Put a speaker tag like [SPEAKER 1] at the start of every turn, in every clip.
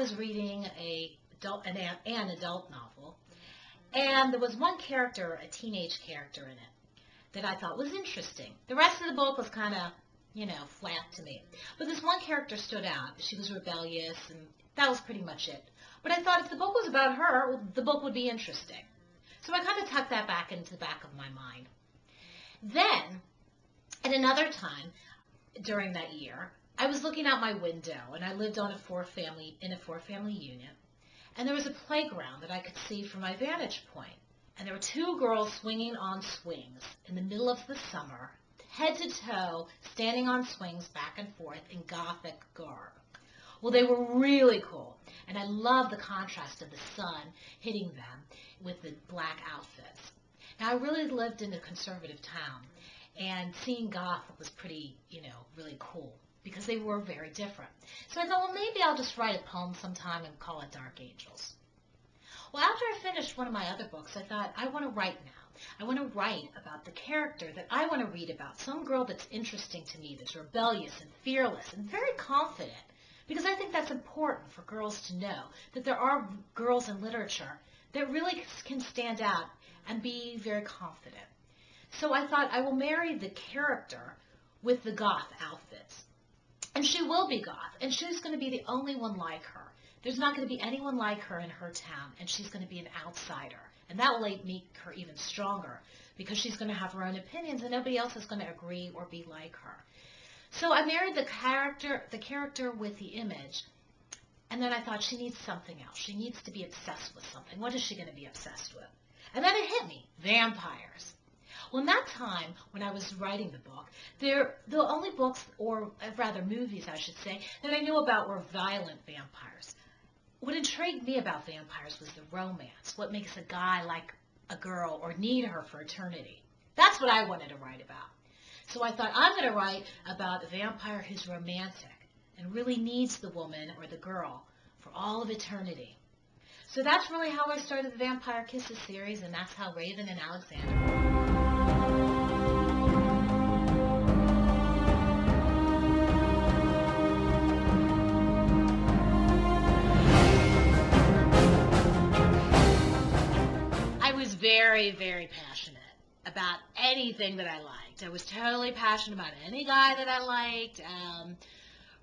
[SPEAKER 1] was reading an adult novel, and there was one character, a teenage character in it, that I thought was interesting. The rest of the book was kind of, flat to me. But this one character stood out. She was rebellious, and that was pretty much it. But I thought if the book was about her, the book would be interesting. So I kind of tucked that back into the back of my mind. Then, at another time during that year, I was looking out my window, and I lived in a four-family unit, and there was a playground that I could see from my vantage point. And there were two girls swinging on swings in the middle of the summer, head to toe, standing on swings back and forth in Gothic garb. Well, they were really cool, and I loved the contrast of the sun hitting them with the black outfits. Now, I really lived in a conservative town, and seeing goth was pretty, really cool, because they were very different. So I thought, well, maybe I'll just write a poem sometime and call it Dark Angels. Well, after I finished one of my other books, I thought, I want to write now. I want to write about the character that I want to read about, some girl that's interesting to me, that's rebellious and fearless and very confident, because I think that's important for girls to know, that there are girls in literature that really can stand out and be very confident. So I thought I will marry the character with the goth outfits. And she will be goth, and she's going to be the only one like her. There's not going to be anyone like her in her town, and she's going to be an outsider. And that will make her even stronger, because she's going to have her own opinions, and nobody else is going to agree or be like her. So I married the character with the image, and then I thought she needs something else. She needs to be obsessed with something. What is she going to be obsessed with? And then it hit me, vampires. Well, in that time, when I was writing the book, the only books, or rather movies, I should say, that I knew about were violent vampires. What intrigued me about vampires was the romance, what makes a guy like a girl or need her for eternity. That's what I wanted to write about. So I thought, I'm going to write about a vampire who's romantic and really needs the woman or the girl for all of eternity. So that's really how I started the Vampire Kisses series, and that's how Raven and Alexander. Very, very passionate about anything that I liked. I was totally passionate about any guy that I liked,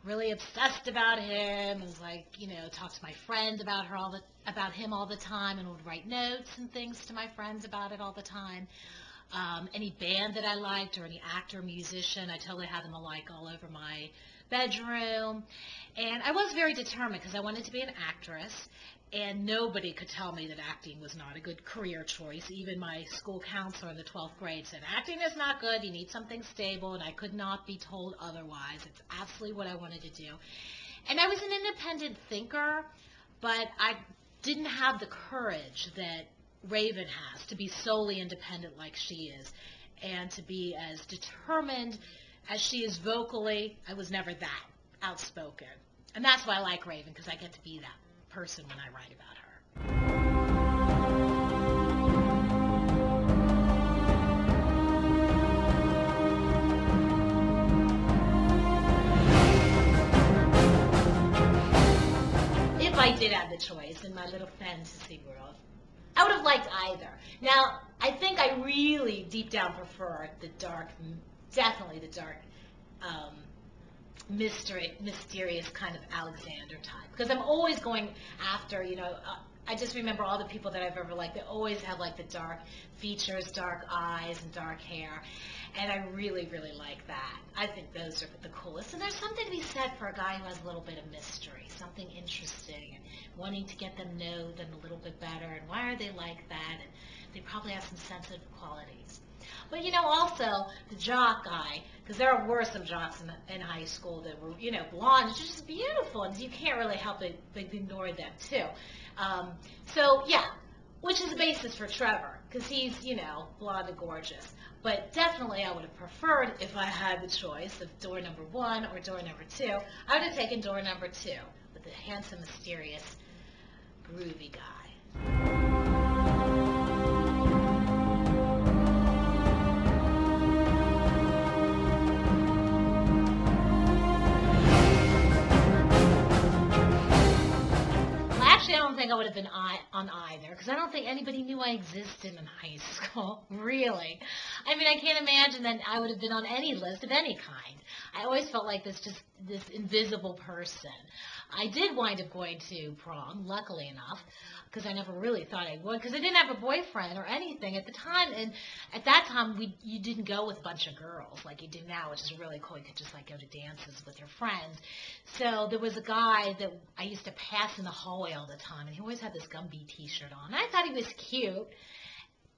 [SPEAKER 1] really obsessed about him. I was like, talked to my friend about him all the time, and would write notes and things to my friends about it all the time. Any band that I liked, or any actor, musician, I totally had them alike all over my bedroom. And I was very determined, because I wanted to be an actress. And nobody could tell me that acting was not a good career choice. Even my school counselor in the 12th grade said, acting is not good, you need something stable, and I could not be told otherwise. It's absolutely what I wanted to do. And I was an independent thinker, but I didn't have the courage that Raven has to be solely independent like she is, and to be as determined as she is vocally. I was never that outspoken. And that's why I like Raven, because I get to be that person when I write about her. If I did have the choice in my little fantasy world, I would have liked either. Now, I think I really deep down prefer the dark, definitely the dark, mysterious kind of Alexander type, because I'm always going after, I just remember all the people that I've ever liked, they always have like the dark features, dark eyes, and dark hair, and I really, really like that. I think those are the coolest, and there's something to be said for a guy who has a little bit of mystery, something interesting, and wanting to get them know them a little bit better, and why are they like that, and they probably have some sensitive qualities. But, also the jock guy, because there were some jocks in high school that were, blonde, just beautiful, and you can't really help but ignore them, too. So, yeah, which is the basis for Trevor, because he's, blonde and gorgeous. But definitely I would have preferred, if I had the choice of door number 1 or door number 2, I would have taken door number 2 with the handsome, mysterious, groovy guy. Actually, I don't think I would have been on either, because I don't think anybody knew I existed in high school, really. I mean, I can't imagine that I would have been on any list of any kind. I always felt like this invisible person. I did wind up going to prom, luckily enough, because I never really thought I would, because I didn't have a boyfriend or anything at the time, and at that time, you didn't go with a bunch of girls like you do now, which is really cool. You could just, like, go to dances with your friends. So there was a guy that I used to pass in the hallway all the time, and he always had this Gumby t-shirt on. I thought he was cute.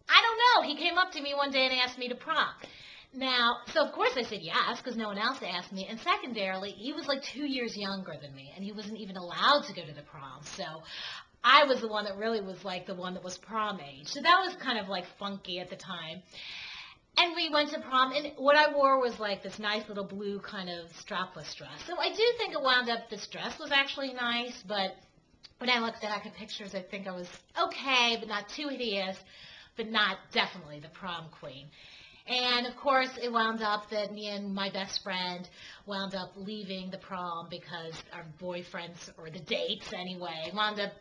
[SPEAKER 1] I don't know. He came up to me one day and asked me to prom. Now, so of course I said yes, because no one else asked me. And secondarily, he was like 2 years younger than me, and he wasn't even allowed to go to the prom. So I was the one that really was like the one that was prom age. So that was kind of like funky at the time. And we went to prom, and what I wore was like this nice little blue kind of strapless dress. So I do think it wound up, this dress was actually nice, but when I looked back at pictures, I think I was okay, but not too hideous, but not definitely the prom queen. And, of course, it wound up that me and my best friend wound up leaving the prom because our boyfriends, or the dates anyway, wound up,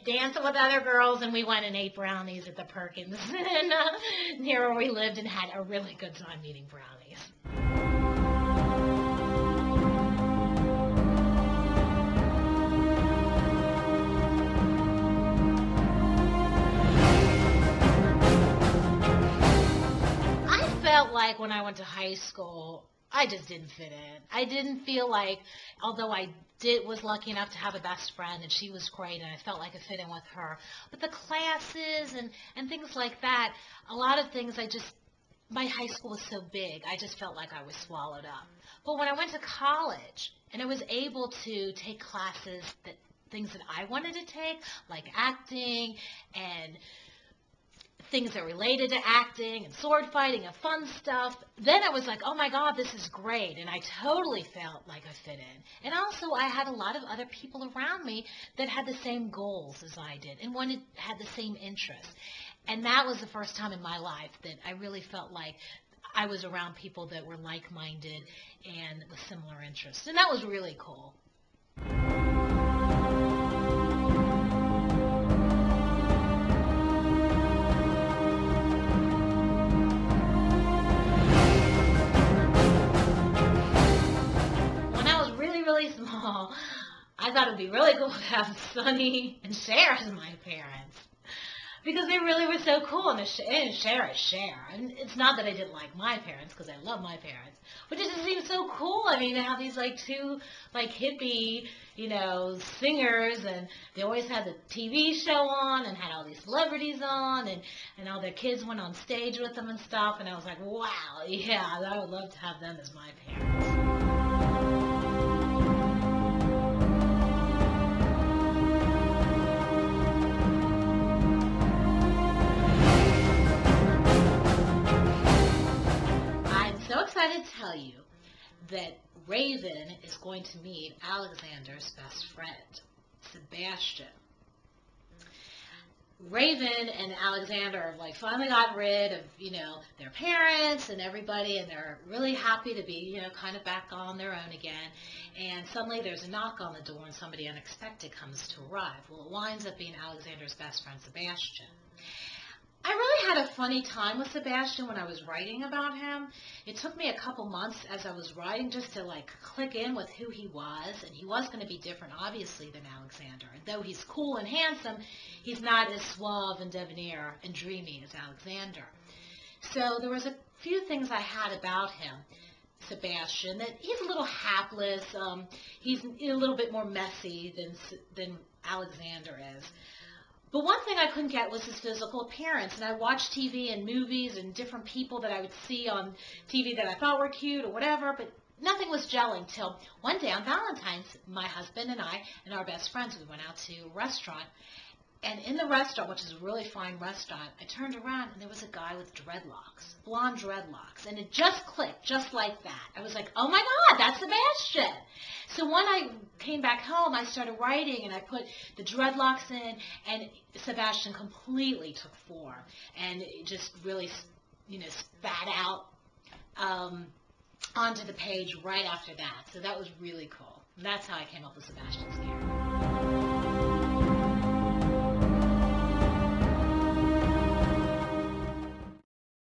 [SPEAKER 1] dancing with other girls, and we went and ate brownies at the Perkins near where we lived and had a really good time eating brownies. Like when I went to high school, I just didn't fit in. I didn't feel like, although I was lucky enough to have a best friend, and she was great, and I felt like I fit in with her, but the classes and things like that, a lot of things my high school was so big, I just felt like I was swallowed up. But when I went to college, and I was able to take classes, things that I wanted to take, like acting and things that related to acting and sword fighting and fun stuff, then I was like, oh my God, this is great. And I totally felt like I fit in. And also I had a lot of other people around me that had the same goals as I did and had the same interests. And that was the first time in my life that I really felt like I was around people that were like-minded and with similar interests. And that was really cool. Small, I thought it would be really cool to have Sonny and Cher as my parents, because they really were so cool, and Cher is Cher. And it's not that I didn't like my parents, because I love my parents, but it just seemed so cool. I mean, to have these like two like hippie, singers, and they always had the TV show on and had all these celebrities on, and all their kids went on stage with them and stuff, and I was like, wow, yeah, I would love to have them as my parents. So excited to tell you that Raven is going to meet Alexander's best friend, Sebastian. Raven and Alexander have finally got rid of, their parents and everybody, and they're really happy to be, kind of back on their own again. And suddenly there's a knock on the door and somebody unexpected comes to arrive. Well, it winds up being Alexander's best friend, Sebastian. I really had a funny time with Sebastian when I was writing about him. It took me a couple months as I was writing just to click in with who he was, and he was going to be different, obviously, than Alexander. And though he's cool and handsome, he's not as suave and debonair and dreamy as Alexander. So there was a few things I had about him, Sebastian, that he's a little hapless. He's a little bit more messy than Alexander is. But one thing I couldn't get was his physical appearance. And I watched TV and movies and different people that I would see on TV that I thought were cute or whatever, but nothing was gelling till one day on Valentine's, my husband and I and our best friends, we went out to a restaurant. And in the restaurant, which is a really fine restaurant, I turned around and there was a guy with dreadlocks, blonde dreadlocks. And it just clicked, just like that. I was like, oh my God, that's Sebastian. So when I came back home, I started writing and I put the dreadlocks in, and Sebastian completely took form. And it just really, spat out onto the page right after that. So that was really cool. And that's how I came up with Sebastian's character.